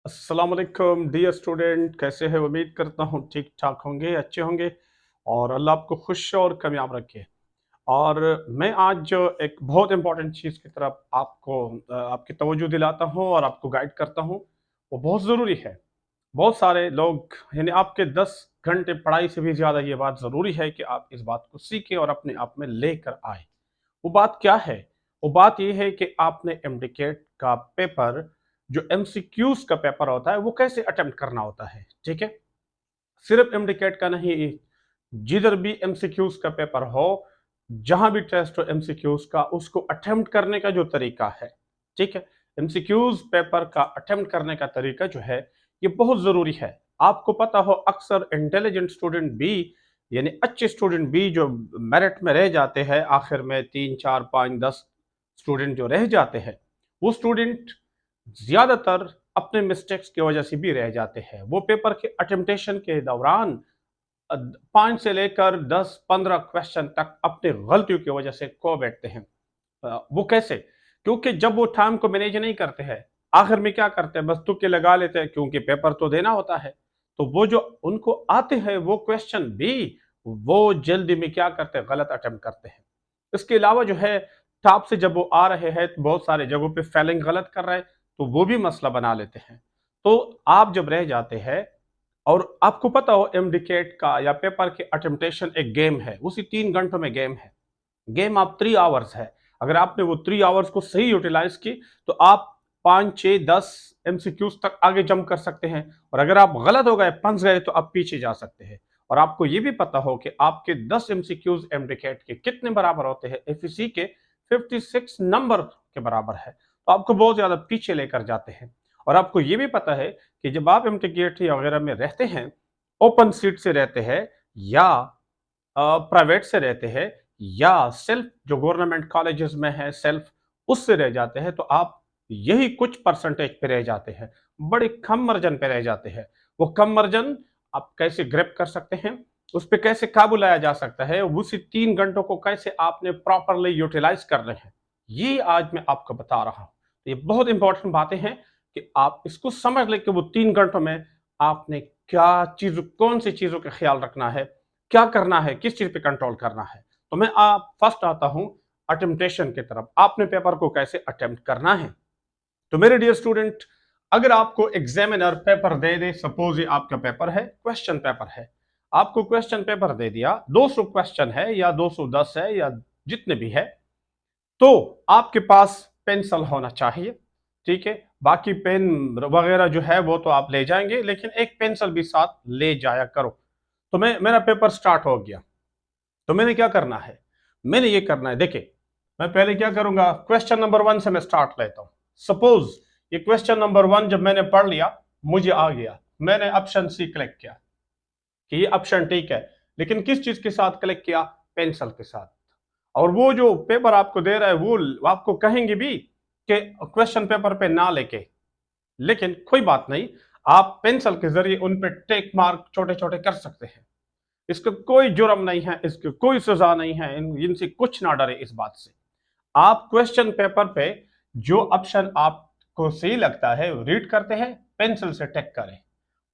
अस्सलाम वालेकुम dear student, कैसे हैं? उम्मीद करता हूँ ठीक ठाक होंगे, अच्छे होंगे और अल्लाह आपको खुश और कामयाब रखे। और मैं आज एक बहुत इंपॉर्टेंट चीज़ की तरफ आपकी तवज्जो दिलाता हूँ और आपको गाइड करता हूँ। वो बहुत ज़रूरी है। बहुत सारे लोग यानी आपके 10 घंटे पढ़ाई से भी ज़्यादा ये बात ज़रूरी है कि आप इस बात को सीखें और अपने आप में लेकर आएँ। वो बात क्या है? वो बात ये है कि आपने एमडीकेट का पेपर, जो एमसीक्यूज़ का पेपर होता है, वो कैसे अटेम्प्ट करना होता है, ठीक है? सिर्फ़ एमडीकेट का नहीं, जिधर भी एमसीक्यूज़ का पेपर हो, जहाँ भी टेस्ट हो एमसीक्यूज़ का, उसको अटेम्प्ट करने का जो तरीका है, ठीक है? एमसीक्यूज़ पेपर का अटेम्प्ट करने का तरीका जो है, ये बहुत ज़रूरी है। आपको पता हो अक्सर इंटेलिजेंट स्टूडेंट भी यानी अच्छे स्टूडेंट भी जो मेरिट में रह जाते हैं, आखिर में 3, 4, 5, 10 स्टूडेंट जो रह जाते हैं, वो स्टूडेंट ज़्यादातर अपने मिस्टेक्स की वजह से भी रह जाते हैं। वो पेपर के अटेम्प्टेशन के दौरान 5 से लेकर 10-15 क्वेश्चन तक अपनी गलतियों की वजह से खो बैठते हैं। वो कैसे? क्योंकि जब वो टाइम को मैनेज नहीं करते हैं, आखिर में क्या करते हैं, बस तुक्के लगा लेते हैं क्योंकि पेपर तो देना होता है। तो वो जो उनको आते हैं वो क्वेश्चन भी वो जल्दी में क्या करते हैं, गलत अटेम्प्ट करते हैं। इसके अलावा जो है टॉप से जब वो आ रहे हैं तो बहुत सारे जगहों पे स्पेलिंग गलत कर रहे हैं, तो वो भी मसला बना लेते हैं। तो आप जब रह जाते हैं और आपको पता हो एमडीकेट का या पेपर के अटेम्प्टेशन एक गेम है, उसी 3 घंटों में गेम है। गेम आप 3 आवर्स है। अगर आपने वो 3 आवर्स को सही यूटिलाइज़ की, तो आप 5, 6, 10 एमसीक्यूज़ तक आगे जंप कर सकते हैं और अगर आप गलत हो गए, फँस गए, तो आप पीछे जा सकते हैं। और आपको ये भी पता हो कि आपके 10 एमसीक्यूज़ एमडीकेट के कितने बराबर होते हैं, एफईसी के 56 नंबर के बराबर है। तो आपको बहुत ज़्यादा पीछे लेकर जाते हैं। और आपको ये भी पता है कि जब आप एमटीकेट या वगैरह में रहते हैं, ओपन सीट से रहते हैं या प्राइवेट से रहते हैं या सेल्फ जो गवर्नमेंट कॉलेजेस में है सेल्फ उससे रह जाते हैं, तो आप यही कुछ परसेंटेज पे रह जाते हैं, बड़े कम मार्जिन पे रह जाते हैं। वो कम मार्जिन आप कैसे ग्रैब कर सकते हैं, उस पे कैसे काबू लाया जा सकता है, उसी 3 घंटों को कैसे आपने प्रॉपर्ली यूटिलाइज करने हैं, ये आज मैं आपको बता रहा हूँ। ये बहुत इंपॉर्टेंट बातें हैं कि आप इसको समझ लें कि वो 3 घंटों में आपने क्या चीज़ कौन सी चीज़ों का ख्याल रखना है, क्या करना है, किस चीज़ पे कंट्रोल करना है। तो मैं आप फर्स्ट आता हूँ अटेम्प्टेशन की तरफ। आपने पेपर को कैसे अटेम्प्ट करना है। तो मेरे डियर स्टूडेंट, अगर आपको एग्जामिनर पेपर दे दे, सपोज ये आपका पेपर है, क्वेश्चन पेपर है, आपको क्वेश्चन पेपर दे दिया, 200 क्वेश्चन है या 210 है या जितने भी है, तो आपके पास पेंसिल होना चाहिए, ठीक है। बाकी पेन वगैरह जो है वो तो आप ले जाएंगे, लेकिन एक पेंसिल भी साथ ले जाया करो। तो मेरा पेपर स्टार्ट हो गया, तो मैंने क्या करना है, मैंने ये करना है, देखिए मैं पहले क्या करूंगा, क्वेश्चन नंबर 1 से मैं स्टार्ट लेता हूं। सपोज ये क्वेश्चन नंबर 1 जब मैंने पढ़ लिया, मुझे आ गया, मैंने ऑप्शन सी क्लिक किया कि ये ऑप्शन ठीक है, लेकिन किस चीज के साथ क्लिक किया, पेंसिल के साथ। और वो जो पेपर आपको दे रहा है वो आपको कहेंगे भी कि क्वेश्चन पेपर पे ना लेके, लेकिन कोई बात नहीं, आप पेंसिल के जरिए उन पे टेक मार्क छोटे छोटे कर सकते हैं। इसका कोई जुर्म नहीं है, इसकी कोई सजा नहीं है, इनसे कुछ ना डरे इस बात से। आप क्वेश्चन पेपर पे जो ऑप्शन आपको सही लगता है रीड करते हैं, पेंसिल से टेक करें।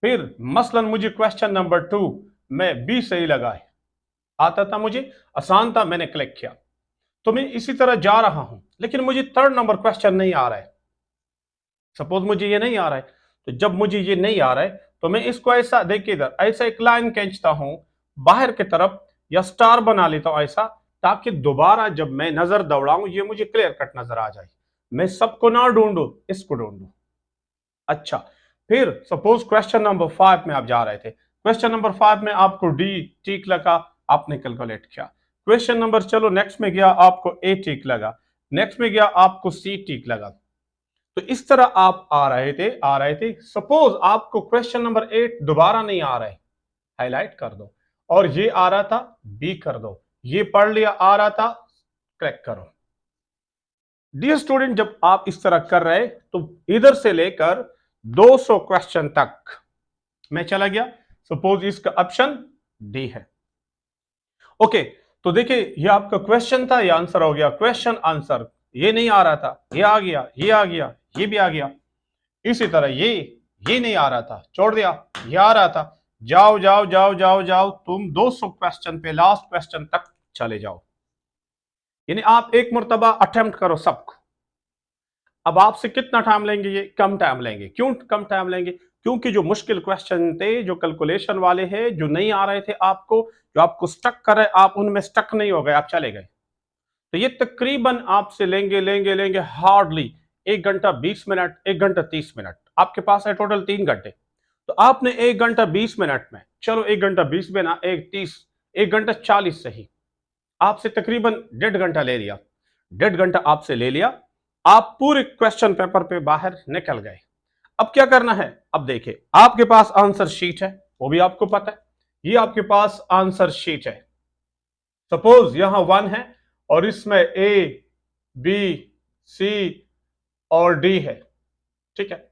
फिर मसलन मुझे क्वेश्चन नंबर 2 में बी सही लगा है, आता था मुझे, आसान था, मैंने क्लिक किया। तो मैं इसी तरह जा रहा हूं, लेकिन मुझे 3rd नंबर क्वेश्चन नहीं आ रहा है। सपोज मुझे ये नहीं आ रहा है, तो जब मुझे ये नहीं आ रहा है, तो मैं इसको ऐसा देखिए, इधर ऐसा एक लाइन खींचता हूं बाहर की तरफ या स्टार बना लेता हूं ऐसा, ताकि दोबारा जब मैं नजर दौड़ाऊं ये मुझे क्लियर कट नजर आ जाए। मैं सबको ना ढूंढू, इसको ढूंढू। अच्छा, फिर सपोज क्वेश्चन नंबर 5 में आप जा रहे थे, क्वेश्चन नंबर 5 में आपको डी ठीक लगा, आपने कैलकुलेट किया। क्वेश्चन नंबर, चलो नेक्स्ट में गया, आपको ए ठीक लगा, नेक्स्ट में गया आपको सी ठीक लगा। तो इस तरह आप आ रहे थे। सपोज आपको क्वेश्चन नंबर 8 दोबारा नहीं आ रहा है, हाईलाइट कर दो, और ये आ रहा था, बी कर दो, ये पढ़ लिया, आ रहा था, क्लिक करो। डियर स्टूडेंट, जब आप इस तरह कर रहे तो इधर से लेकर 200 क्वेश्चन तक मैं चला गया। सपोज इसका ऑप्शन डी है। ओके, तो देखिए ये आपका क्वेश्चन था, ये आंसर हो गया, क्वेश्चन आंसर। ये नहीं आ रहा था, ये आ गया, ये आ गया, ये भी आ गया। इसी तरह ये नहीं आ रहा था, छोड़ दिया, ये आ रहा था, जाओ जाओ जाओ जाओ जाओ, तुम 200 क्वेश्चन पे लास्ट क्वेश्चन तक चले जाओ। यानी आप एक मरतबा अटेम्प्ट करो सबको। अब आपसे कितना टाइम लेंगे? ये कम टाइम लेंगे। क्यों कम टाइम लेंगे? क्योंकि जो मुश्किल क्वेश्चन थे, जो कैलकुलेशन वाले हैं, जो नहीं आ रहे थे आपको, जो आपको स्टक कर रहे, आप उनमें स्टक नहीं हो गए, आप चले गए। तो ये तकरीबन आपसे लेंगे लेंगे लेंगे हार्डली 1 घंटा 20 मिनट, 1 घंटा 30 मिनट। आपके पास है टोटल 3 घंटे। तो आपने 1 घंटा 20 मिनट में, चलो 1 घंटा 20 में ना, 1 घंटा 40 सही, आपसे तकरीबन 1.5 घंटा ले लिया। 1.5 घंटा आपसे ले लिया, आप पूरे क्वेश्चन पेपर पे बाहर निकल गए। अब क्या करना है? अब देखिए, आपके पास आंसर शीट है, वो भी आपको पता है। ये आपके पास आंसर शीट है। सपोज यहां 1 है और इसमें ए, बी, सी और डी है, ठीक है।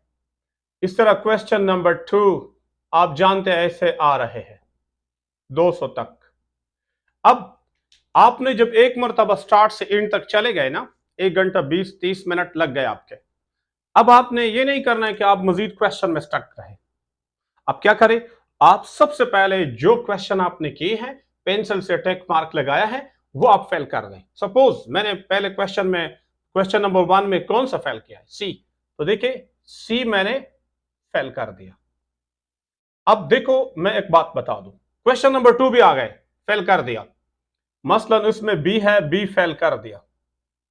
इस तरह क्वेश्चन नंबर 2 आप जानते हैं ऐसे आ रहे हैं 200 तक। अब आपने जब एक मरतबा स्टार्ट से एंड तक चले गए ना, 1 घंटा 20-30 मिनट लग गए आपके। अब आपने ये नहीं करना है कि आप मजीद क्वेश्चन में स्टक रहे। अब क्या करें? आप सबसे पहले जो क्वेश्चन आपने किए हैं, पेंसिल से टिक मार्क लगाया है, वो आप फेल कर दें। सपोज मैंने पहले क्वेश्चन नंबर 1 में कौन सा फेल किया है? सी। तो देखिए, सी मैंने फेल कर दिया। अब देखो, मैं एक बात बता दूं, क्वेश्चन नंबर 2 भी आ गए, फेल कर दिया। मसलन उसमें बी है, बी फेल कर दिया।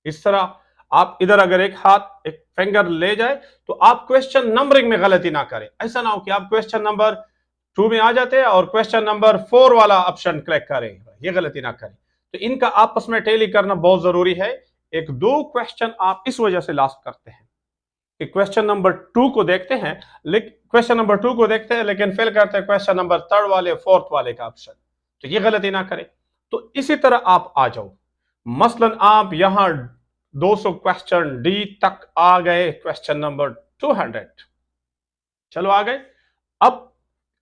इस तरह आप इधर अगर एक फिंगर ले जाए तो आप क्वेश्चन नंबरिंग में गलती ना करें। ऐसा ना हो कि आप क्वेश्चन नंबर 2 में आ जाते हैं और क्वेश्चन नंबर 4 वाला ऑप्शन क्लिक करें, ये गलती ना करें। तो इनका आपस में टैली करना बहुत जरूरी है। एक दो क्वेश्चन आप इस वजह से लास्ट करते हैं कि क्वेश्चन नंबर 2 को देखते हैं, लेकिन फेल करते हैं क्वेश्चन नंबर 3 वाले 4th वाले का ऑप्शन। तो ये गलती ना करें। तो इसी तरह आप आ जाओ। मसलन आप यहां 200 क्वेश्चन डी तक आ गए, क्वेश्चन नंबर 200, चलो आ गए।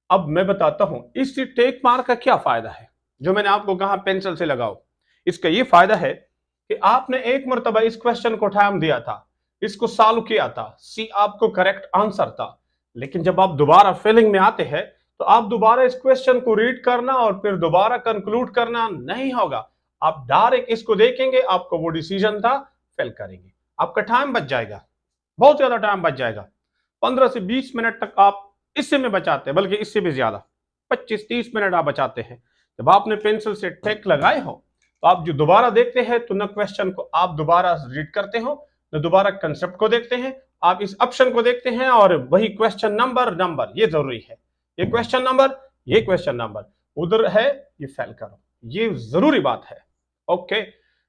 अब मैं बताता हूं इस टेक मार्क का क्या फायदा है, जो मैंने आपको कहा पेंसिल से लगाओ। इसका ये फायदा है कि आपने एक मरतबा इस क्वेश्चन को टाइम दिया था, इसको सॉल्व किया था, सी आपको करेक्ट आंसर था। लेकिन जब आप दोबारा फिलिंग में आते हैं तो आप दोबारा इस क्वेश्चन को रीड करना और फिर दोबारा कंक्लूड करना नहीं होगा। आप डायरेक्ट इसको देखेंगे, आपको वो डिसीजन था, फिल करेंगे, आपका टाइम बच जाएगा, बहुत ज्यादा टाइम बच जाएगा। 15 से 20 मिनट तक आप इससे में बचाते हैं, बल्कि इससे भी ज्यादा 25-30 मिनट आप बचाते हैं। जब आपने पेंसिल से टिक लगाए हो तो आप जो दोबारा देखते हैं तो न क्वेश्चन को आप दोबारा रीड करते हो, न दोबारा कंसेप्ट को देखते हैं, आप इस ऑप्शन को देखते हैं और वही क्वेश्चन नंबर ये जरूरी है। ये क्वेश्चन नंबर उधर है, ये फेल करो, ये जरूरी बात है। ओके,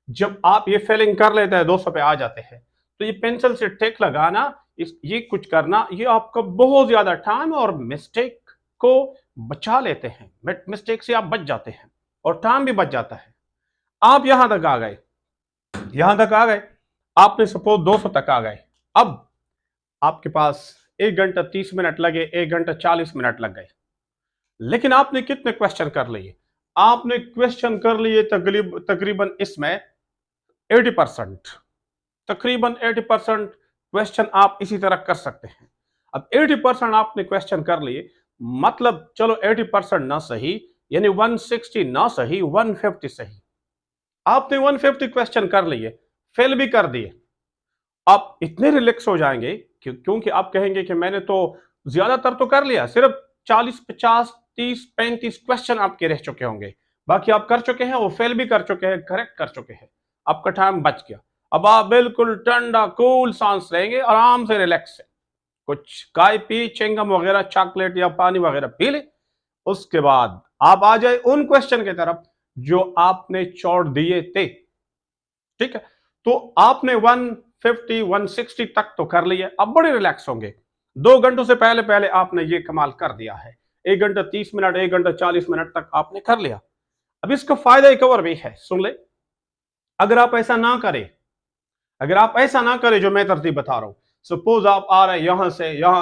जब आप ये फेलिंग कर लेते हैं, 200 पे आ जाते हैं, तो ये पेंसिल से टिक लगाना, ये कुछ करना, ये आपका बहुत ज्यादा टाइम और मिस्टेक को बचा लेते हैं। मिस्टेक से आप बच जाते हैं और टाइम भी बच जाता है। आप यहां तक आ गए, आपने सपोज 200 तक आ गए। अब आपके पास 1 घंटा 30 मिनट लगे, 1 घंटा 40 मिनट लग गए। लेकिन आपने कितने क्वेश्चन कर लिए? आपने क्वेश्चन कर लिए तकरीबन इसमें 80%, तकरीबन 80% क्वेश्चन आप इसी तरह कर सकते हैं। अब 80% आपने क्वेश्चन कर लिए, मतलब चलो 80% ना सही, यानी 160 ना सही, 150 सही। आपने 150 क्वेश्चन कर लिए, फेल भी कर दिए, आप इतने रिलैक्स हो जाएंगे क्योंकि आप कहेंगे कि मैंने तो ज्यादातर तो कर लिया, सिर्फ 40 50 30 35 क्वेश्चन आपके रह चुके होंगे, बाकी आप कर चुके हैं, वो फेल भी कर चुके हैं, करेक्ट कर चुके हैं, आपका टाइम बच गया। अब आप बिल्कुल ठंडा कूल सांस लेंगे, आराम से रिलैक्स से, कुछ चाय पी, चिंगम वगैरह, चॉकलेट या पानी वगैरह पी ले। उसके बाद आप आ जाए उन क्वेश्चन की तरफ जो आपने छोड़ दिए थे, ठीक है। तो आपने 150 160 तक तो कर लिए, अब बड़े रिलैक्स होंगे। 2 घंटों से पहले पहले आपने ये कमाल कर दिया है, 1 घंटा 30 मिनट, 1 घंटा 40 मिनट तक आपने कर लिया। अब इसका फायदा एक और भी है, सुन ले। अगर आप ऐसा ना करें, जो मैं तरतीब बता रहा हूं, सपोज आप आ रहे यहां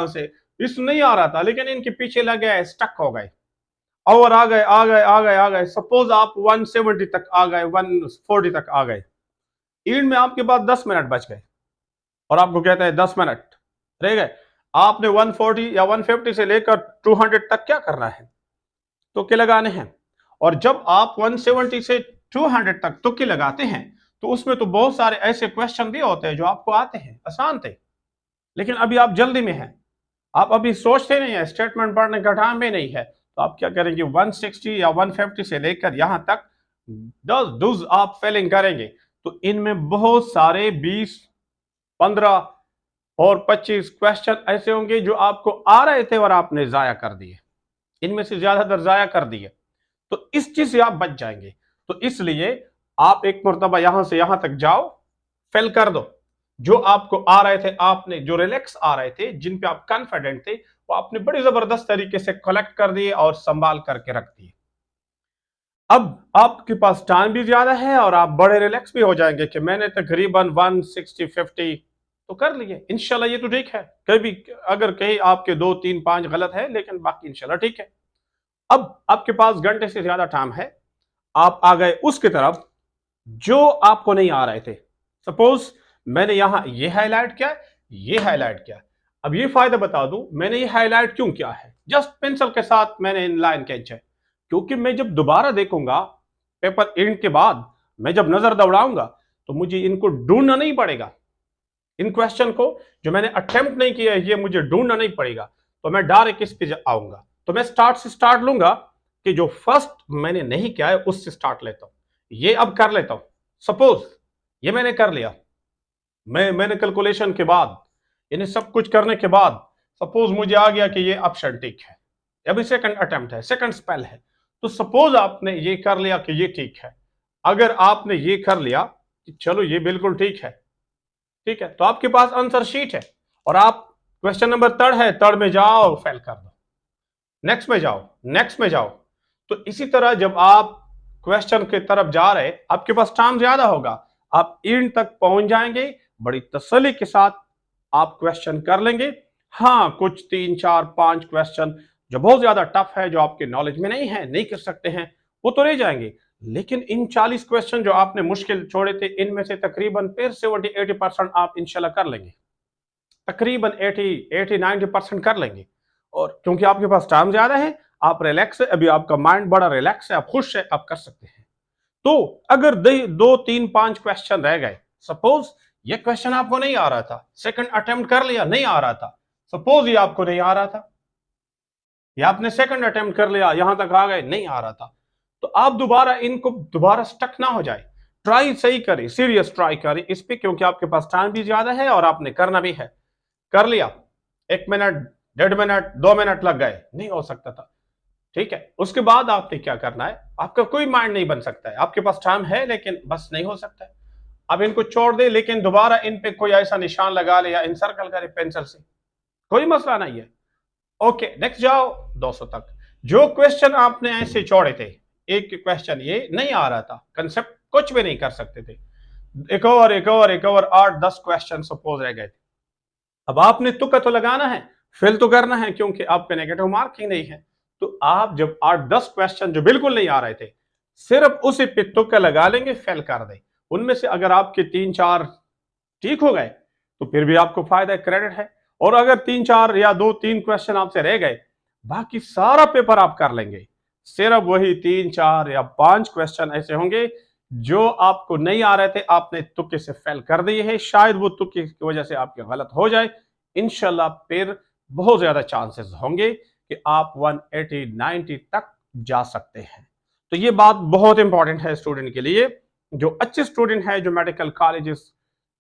से इस नहीं आ रहा था, लेकिन इनके पीछे लग गए, स्टक हो गए और आ गए, सपोज आप 170 तक आ गए, 140 तक आ गए, एंड में आपके पास 10 मिनट बच गए और आपको कहता है 10 मिनट रह गए। आपने 140 या 150 से लेकर 200 तक क्या करना है, तुक्के लगाने हैं। और जब आप 170 से 200 तक तुक्के लगाते हैं तो उसमें तो बहुत सारे ऐसे क्वेश्चन भी होते हैं जो आपको आते हैं, आसान थे, लेकिन अभी आप जल्दी में हैं, आप अभी सोचते नहीं है, स्टेटमेंट पढ़ने का टाइम भी नहीं है, तो आप क्या करेंगे, 160 या 150 से लेकर यहां तक 10 डूज आप फेलिंग करेंगे। तो इनमें बहुत सारे 20, 15 और 25 क्वेश्चन ऐसे होंगे जो आपको आ रहे थे और आपने जाया कर दिए, इनमें से ज्यादातर जाया कर दिए, तो इस चीज से आप बच जाएंगे। तो इसलिए आप एक मरतबा यहां से यहां तक जाओ, फेल कर दो, जो आपको आ रहे थे, आपने जो रिलैक्स आ रहे थे, जिन पे आप कॉन्फिडेंट थे, वो आपने बड़ी जबरदस्त तरीके से कलेक्ट कर दिए और संभाल करके रख दिए। अब आपके पास टाइम भी ज्यादा है और आप बड़े रिलैक्स भी हो जाएंगे कि मैंने तकरीबन 160 50 तो कर लिए, इंशाल्लाह ये तो ठीक है। कभी अगर कहीं आपके 2 3 5 गलत है, लेकिन बाकी इंशाल्लाह ठीक है। अब आपके पास घंटे से ज्यादा टाइम है, आप आ गए उसकी तरफ जो आपको नहीं आ रहे थे। सपोज मैंने यहां ये हाईलाइट किया, ये हाईलाइट किया। अब ये फायदा बता दूं, मैंने ये हाईलाइट क्यों किया है, जस्ट पेंसिल के साथ मैंने इन लाइन खींचा है, क्योंकि मैं जब दोबारा देखूंगा पेपर एंड के बाद, मैं जब नजर दौड़ाऊंगा तो मुझे इनको ढूंढना नहीं पड़ेगा, इन क्वेश्चन को जो मैंने अटेम्प्ट नहीं किया है ये मुझे ढूंढना नहीं पड़ेगा, तो मैं डायरेक्ट इस पे आऊंगा। तो मैं स्टार्ट से स्टार्ट लूंगा कि जो फर्स्ट मैंने नहीं किया है उससे स्टार्ट लेता हूं, ये अब कर लेता हूं। सपोज ये मैंने कर लिया, मैंने कैलकुलेशन के बाद, यानी सब कुछ करने के बाद सपोज मुझे आ गया कि ये ऑप्शन ठीक है, अभी सेकंड अटेम्प्ट है, सेकंड स्पेल है, तो सपोज आपने ये कर लिया कि ये ठीक है। अगर आपने ये कर लिया कि चलो ये बिल्कुल ठीक है, ठीक है, तो आपके पास आंसर शीट है और आप क्वेश्चन नंबर थर्ड है, थर्ड में जाओ फेल कर दो, नेक्स्ट में जाओ, नेक्स्ट में जाओ। तो इसी तरह जब आप क्वेश्चन की तरफ जा रहे, आपके पास टाइम ज्यादा होगा, आप एंड तक पहुंच जाएंगे, बड़ी तसल्ली के साथ आप क्वेश्चन कर लेंगे। हाँ, कुछ 3 4 5 क्वेश्चन जो बहुत ज्यादा टफ है, जो आपके नॉलेज में नहीं है, नहीं कर सकते हैं, वो तो रह जाएंगे, लेकिन इन 40 क्वेश्चन जो आपने मुश्किल छोड़े थे, इनमें से तकरीबन फिर 70-80% आप इंशाल्लाह कर लेंगे, तकरीबन 80-90% कर लेंगे। और क्योंकि आपके पास टाइम ज्यादा है, आप रिलैक्स है, अभी आपका माइंड बड़ा रिलैक्स है, आप खुश है, आप कर सकते हैं। तो अगर 2 3 5 क्वेश्चन रह गए, सपोज ये क्वेश्चन आपको नहीं आ रहा था, सेकंड अटेम्प्ट कर लिया, नहीं आ रहा था, सपोज ये आपको नहीं आ रहा था, ये आपने सेकंड अटेम्प्ट कर लिया, यहां तक आ गए, नहीं आ रहा था, तो आप दोबारा इनको दोबारा स्टक ना हो जाए, ट्राई सही करें, सीरियस ट्राई करें इस पे, क्योंकि आपके पास टाइम भी ज्यादा है और आपने करना भी है। कर लिया, 1 मिनट, 1.5 मिनट, 2 मिनट लग गए, नहीं हो सकता था, ठीक है, उसके बाद आपने क्या करना है, आपका कोई माइंड नहीं बन सकता है, आपके पास टाइम है लेकिन बस नहीं हो सकता है। अब इनको छोड़ दे, लेकिन दोबारा इन पे कोई ऐसा निशान लगा ले या इंसर्कल करे पेंसिल से, कोई मसला नहीं है। ओके, नेक्स्ट जाओ 200 तक। जो क्वेश्चन आपने ऐसे छोड़े थे, एक क्वेश्चन ये नहीं आ रहा था, कंसेप्ट कुछ भी नहीं कर सकते थे, एक और एक और एक और 8-10 क्वेश्चन सपोज रह गए थे। अब आपने तुक्का तो लगाना है, फेल तो करना है, क्योंकि आपके नेगेटिव मार्क ही नहीं है। तो आप जब 8-10 क्वेश्चन जो बिल्कुल नहीं आ रहे थे, सिर्फ उसी पे तुक्का लगा लेंगे, फेल कर दे। उनमें से अगर आपके 3-4 ठीक हो गए तो फिर भी आपको फायदा है, क्रेडिट है। और अगर 3-4 या 2-3 क्वेश्चन आपसे रह गए, बाकी सारा पेपर आप कर लेंगे, सिर्फ वही 3-4 या 5 क्वेश्चन ऐसे होंगे जो आपको नहीं आ रहे थे, आपने तुक्के से फेल कर दिए हैं, शायद वो तुक्के की वजह से आपके गलत हो जाए। इंशाल्लाह फिर बहुत ज्यादा चांसेस होंगे कि आप 180-90 तक जा सकते हैं। तो ये बात बहुत इंपॉर्टेंट है स्टूडेंट के लिए, जो अच्छे स्टूडेंट है, जो मेडिकल कॉलेजेस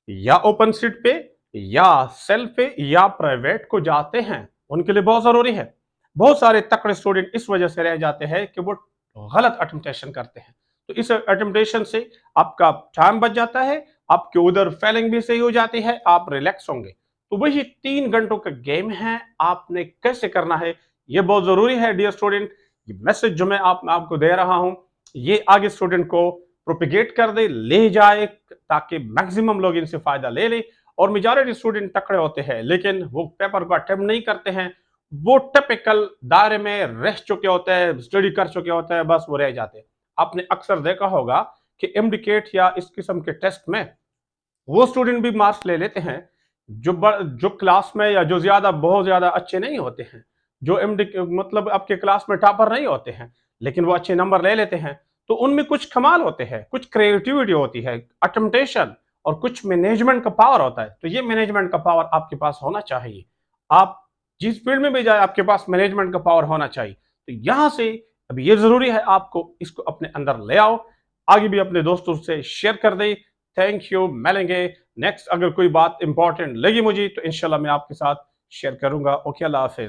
या ओपन सीट पे या सेल्फ पे या प्राइवेट को जाते हैं, उनके लिए बहुत जरूरी है। बहुत सारे तकड़े स्टूडेंट इस वजह से रह जाते हैं कि वो गलत अटेम्प्टेशन करते हैं, तो इस अटेम्प्टेशन से आपका टाइम बच जाता है, आपके उधर फेलिंग भी सही हो जाती है, आप रिलैक्स होंगे। तो वही 3 घंटों का गेम है, आपने कैसे करना है ये बहुत जरूरी है डियर स्टूडेंट। ये मैसेज जो मैं आपको दे रहा हूं, ये आगे स्टूडेंट को प्रोपिगेट कर दे, ले जाए, ताकि मैक्सिमम लोग इनसे फायदा ले ले। और मेजॉरिटी स्टूडेंट तकड़े होते हैं लेकिन वो पेपर को अटेम्प्ट नहीं करते हैं, वो टिपिकल दायरे में रह चुके होते हैं, स्टडी कर चुके होते हैं, बस वो रह जाते हैं। आपने अक्सर देखा होगा कि एमडीकेट या इस किस्म के टेस्ट में वो स्टूडेंट भी मार्क्स ले लेते हैं जो क्लास में या जो ज़्यादा बहुत ज़्यादा अच्छे नहीं होते हैं, जो एमडी मतलब आपके क्लास में टॉपर नहीं होते हैं, लेकिन वो अच्छे नंबर ले लेते हैं, तो उनमें कुछ कमाल होते हैं, कुछ क्रिएटिविटी होती है, अटेम्पटेशन और कुछ मैनेजमेंट का पावर होता है। तो ये मैनेजमेंट का पावर आपके पास होना चाहिए। आप जिस फील्ड में भी जाए आपके पास मैनेजमेंट का पावर होना चाहिए। तो यहाँ से अब ये ज़रूरी है आपको इसको अपने अंदर ले आओ, आगे भी अपने दोस्तों से शेयर कर दें। थैंक यू, मिलेंगे नेक्स्ट। अगर कोई बात इंपॉर्टेंट लगी मुझे तो इंशाल्लाह मैं आपके साथ शेयर करूंगा। ओके, अल्लाह हाफिज।